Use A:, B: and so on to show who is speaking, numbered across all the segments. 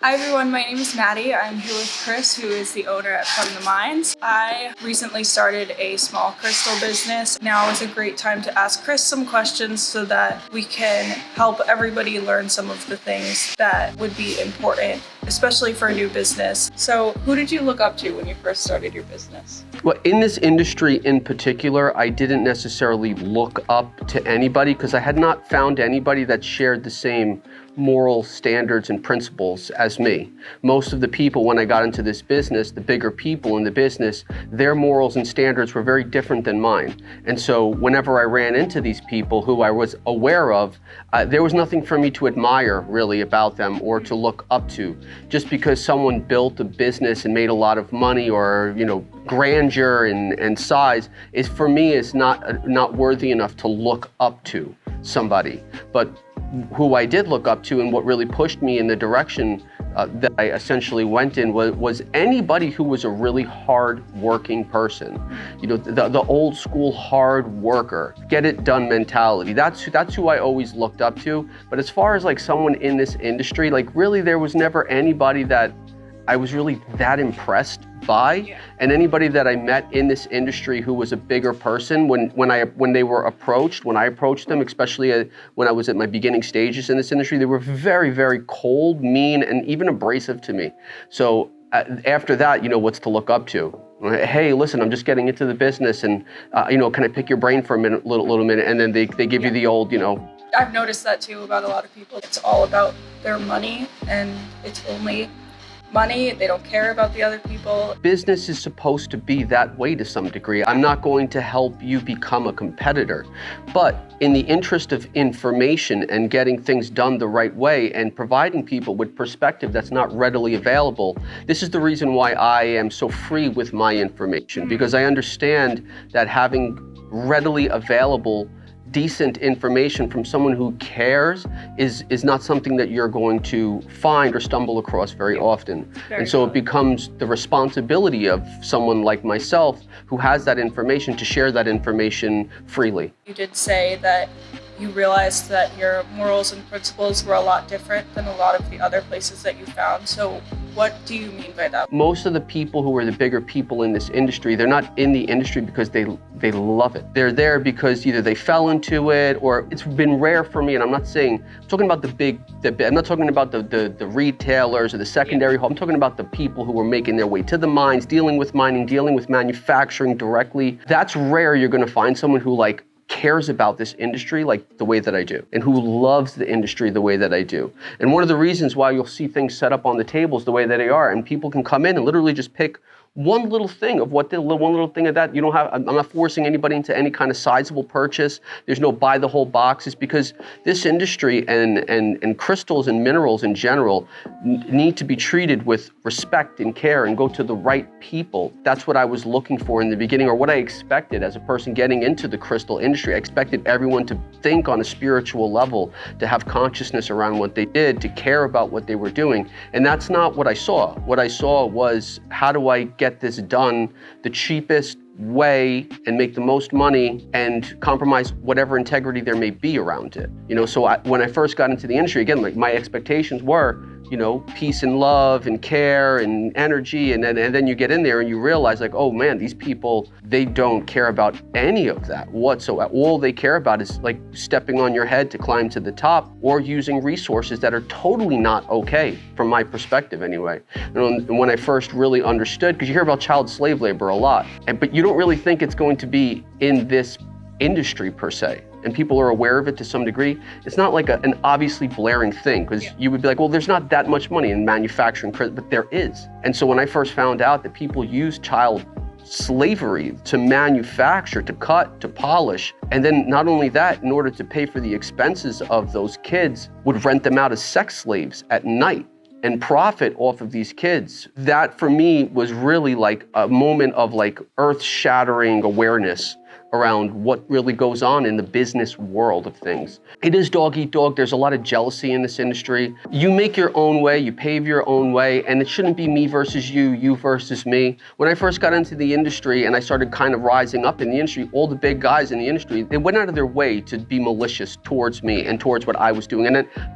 A: Hi everyone, my name is Maddie. I'm here with Chris, who is the owner at From the Mines. I recently started a small crystal business. Now is a great time to ask Chris some questions so that we can help everybody learn some of the things that would be important, especially for a new business. So who did you look up to when you first started your business?
B: Well, in this industry in particular, I didn't necessarily look up to anybody because I had not found anybody that shared the same moral standards and principles as me. Most of the people, when I got into this business, the bigger people in the business, their morals and standards were very different than mine. And so whenever I ran into these people who I was aware of, there was nothing for me to admire really about them or to look up to. Just because someone built a business and made a lot of money or, grandeur and size is for me is not worthy enough to look up to somebody. But who I did look up to and what really pushed me in the direction that I essentially went in was anybody who was a really hard-working person. The old school hard worker, get it done mentality. That's who I always looked up to. But as far as like someone in this industry, like really there was never anybody that I was really that impressed by. Yeah. And anybody that I met in this industry who was a bigger person, when they were approached, when I approached them, especially when I was at my beginning stages in this industry, they were very, very cold, mean, and even abrasive to me. So after that, what's to look up to? Hey, listen, I'm just getting into the business, and can I pick your brain for a little minute? And then they give you the old,
A: I've noticed that too about a lot of people. It's all about their money, and it's only money. They don't care about the other people.
B: Business is supposed to be that way to some degree. I'm not going to help you become a competitor, but in the interest of information and getting things done the right way and providing people with perspective that's not readily available, this is the reason why I am so free with my information, because I understand that having readily available decent information from someone who cares is not something that you're going to find or stumble across very often. And so it becomes the responsibility of someone like myself who has that information to share that information freely.
A: You did say that you realized that your morals and principles were a lot different than a lot of the other places that you found. So what do you mean by that?
B: Most of the people who are the bigger people in this industry, they're not in the industry because they love it. They're there because either they fell into it or it's been rare for me. And I'm not talking about I'm not talking about the retailers or the secondary home. I'm talking about the people who are making their way to the mines, dealing with mining, dealing with manufacturing directly. That's rare. You're going to find someone who cares about this industry like the way that I do, and who loves the industry the way that I do. And one of the reasons why you'll see things set up on the tables the way that they are, and people can come in and literally just pick one little thing of one little thing of that. I'm not forcing anybody into any kind of sizable purchase. There's no buy the whole box. It's because this industry and crystals and minerals in general need to be treated with respect and care and go to the right people. That's what I was looking for in the beginning, or what I expected as a person getting into the crystal industry. I expected everyone to think on a spiritual level, to have consciousness around what they did, to care about what they were doing. And that's not what I saw. What I saw was, how do I get this done the cheapest way and make the most money and compromise whatever integrity there may be around it? So when I first got into the industry, again, my expectations were, peace and love and care and energy. And then you get in there and you realize oh man, these people, they don't care about any of that whatsoever. All they care about is stepping on your head to climb to the top, or using resources that are totally not okay from my perspective anyway. And when I first really understood, because you hear about child slave labor a lot, but you don't really think it's going to be in this industry per se, and people are aware of it to some degree. It's not like an obviously blaring thing, because you would be well, there's not that much money in manufacturing, but there is. And so when I first found out that people use child slavery to manufacture, to cut, to polish, and then not only that, in order to pay for the expenses of those kids, would rent them out as sex slaves at night and profit off of these kids. That for me was really a moment of earth-shattering awareness around what really goes on in the business world of things. It is dog eat dog. There's a lot of jealousy in this industry. You make your own way, you pave your own way, and it shouldn't be me versus you, you versus me. When I first got into the industry and I started kind of rising up in the industry, all the big guys in the industry, they went out of their way to be malicious towards me and towards what I was doing.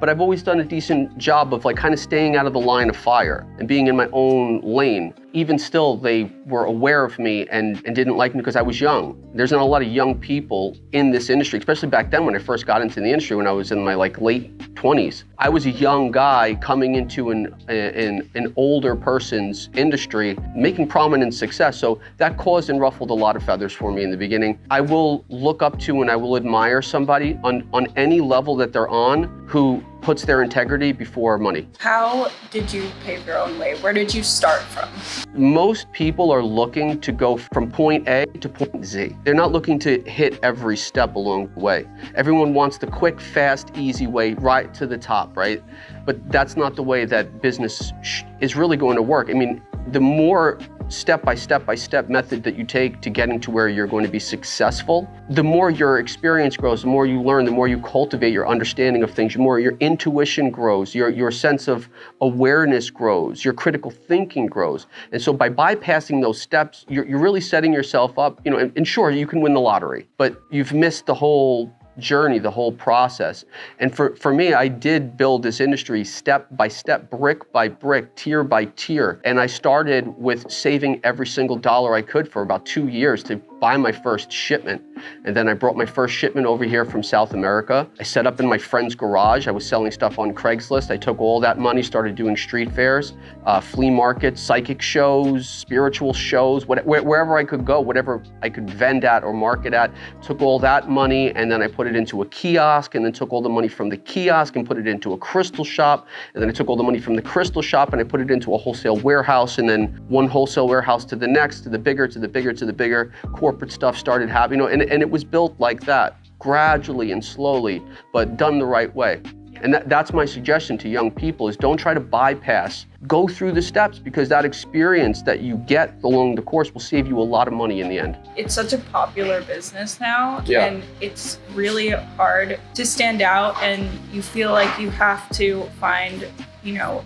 B: But I've always done a decent job of like kind of staying out of the line of fire and being in my own lane. Even still, they were aware of me and didn't like me because I was young. There's not a lot of young people in this industry, especially back then when I first got into the industry when I was in my like late 20s. I was a young guy coming into an older person's industry, making prominent success. So that caused and ruffled a lot of feathers for me in the beginning. I will look up to and I will admire somebody on any level that they're on who puts their integrity before money.
A: How did you pave your own way? Where did you start from?
B: Most people are looking to go from point A to point Z. They're not looking to hit every step along the way. Everyone wants the quick, fast, easy way right to the top, right? But that's not the way that business is really going to work. I mean, the more step-by-step method that you take to getting to where you're going to be successful, the more your experience grows, the more you learn, the more you cultivate your understanding of things, the more your intuition grows, your sense of awareness grows, your critical thinking grows. And so by bypassing those steps, you're really setting yourself up, and sure, you can win the lottery, but you've missed the whole journey, the whole process. And for me, I did build this industry step by step, brick by brick, tier by tier. And I started with saving every single dollar I could for about 2 years to buy my first shipment. And then I brought my first shipment over here from South America. I set up in my friend's garage. I was selling stuff on Craigslist. I took all that money, started doing street fairs, flea markets, psychic shows, spiritual shows, wherever I could go, whatever I could vend at or market at, took all that money and then I put it into a kiosk and then took all the money from the kiosk and put it into a crystal shop. And then I took all the money from the crystal shop and I put it into a wholesale warehouse and then one wholesale warehouse to the next, to the bigger, to the bigger, to the bigger. Corporate stuff started happening, and it was built like that, gradually and slowly, but done the right way. And that's my suggestion to young people is don't try to bypass, go through the steps because that experience that you get along the course will save you a lot of money in the end.
A: It's such a popular business now,
B: Yeah.
A: and it's really hard to stand out, and you feel like you have to find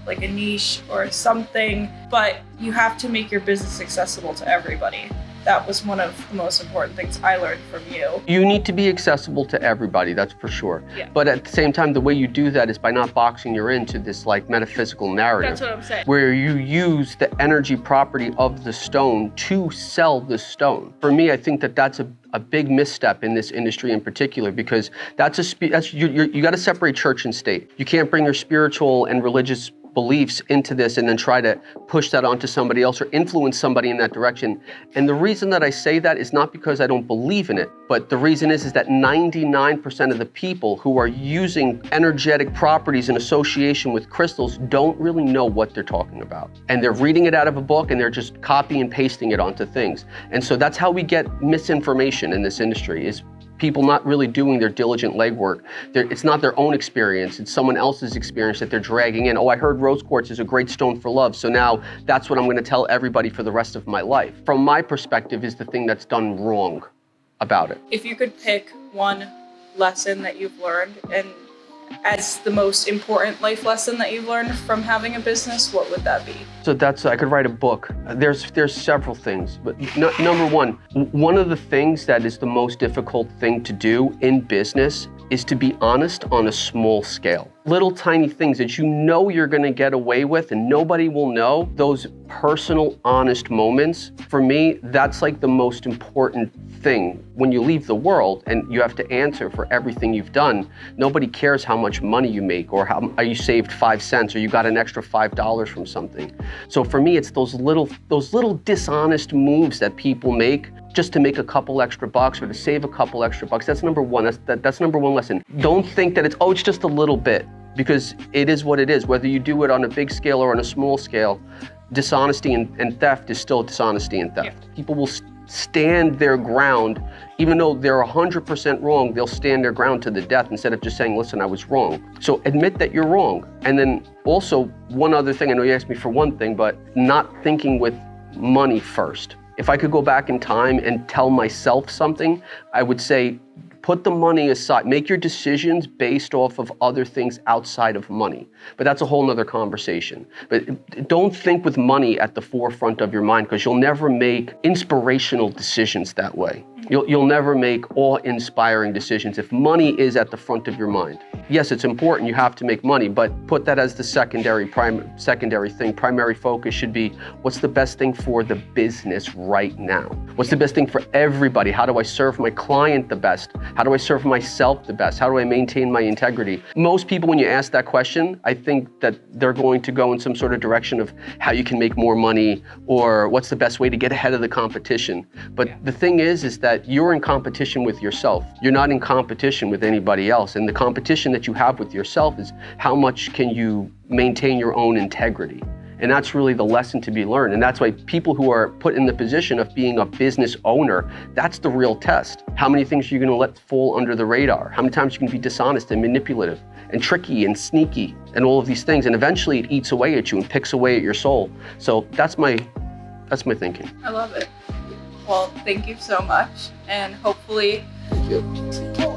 A: like a niche or something, but you have to make your business accessible to everybody. That was one of the most important things I learned from you.
B: You need to be accessible to everybody, that's for sure.
A: Yeah.
B: But at the same time, the way you do that is by not boxing you into this like metaphysical narrative.
A: That's what I'm saying.
B: Where you use the energy property of the stone to sell the stone. For me, I think that that's a big misstep in this industry in particular because you got to separate church and state. You can't bring your spiritual and religious beliefs into this and then try to push that onto somebody else or influence somebody in that direction. And the reason that I say that is not because I don't believe in it, but the reason is that 99% of the people who are using energetic properties in association with crystals don't really know what they're talking about. And they're reading it out of a book and they're just copy and pasting it onto things. And so that's how we get misinformation in this industry is people not really doing their diligent legwork. It's not their own experience, it's someone else's experience that they're dragging in. Oh, I heard rose quartz is a great stone for love, so now that's what I'm gonna tell everybody for the rest of my life. From my perspective is the thing that's done wrong about it.
A: If you could pick one lesson that you've learned and as the most important life lesson that you've learned from having a business, what would that be?
B: So I could write a book. There's several things, but number one of the things that is the most difficult thing to do in business is to be honest on a small scale. Little tiny things that you know you're gonna get away with and nobody will know, those personal, honest moments, for me, that's like the most important thing. When you leave the world and you have to answer for everything you've done, nobody cares how much money you make or how you saved 5 cents or you got an extra $5 from something. So for me, it's those little dishonest moves that people make just to make a couple extra bucks or to save a couple extra bucks. That's number one. That's number one lesson. Don't think that it's just a little bit, because it is what it is. Whether you do it on a big scale or on a small scale, dishonesty and theft is still dishonesty and theft.
A: Yeah.
B: People will stand their ground, even though they're 100% wrong, they'll stand their ground to the death instead of just saying, listen, I was wrong. So admit that you're wrong. And then also one other thing, I know you asked me for one thing, but not thinking with money first. If I could go back in time and tell myself something, I would say, put the money aside. Make your decisions based off of other things outside of money. But that's a whole nother conversation. But don't think with money at the forefront of your mind, because you'll never make inspirational decisions that way. You'll never make awe-inspiring decisions if money is at the front of your mind. Yes, it's important, you have to make money, but put that as the secondary thing. Primary focus should be, what's the best thing for the business right now? What's the best thing for everybody? How do I serve my client the best? How do I serve myself the best? How do I maintain my integrity? Most people, when you ask that question, I think that they're going to go in some sort of direction of how you can make more money or what's the best way to get ahead of the competition. But the thing is that you're in competition with yourself. You're not in competition with anybody else. And the competition that you have with yourself is how much can you maintain your own integrity? And that's really the lesson to be learned. And that's why people who are put in the position of being a business owner, that's the real test. How many things are you gonna let fall under the radar? How many times you can be dishonest and manipulative and tricky and sneaky and all of these things? And eventually it eats away at you and picks away at your soul. So that's my thinking.
A: I love it. Well, thank you so much. And hopefully,
B: Thank you.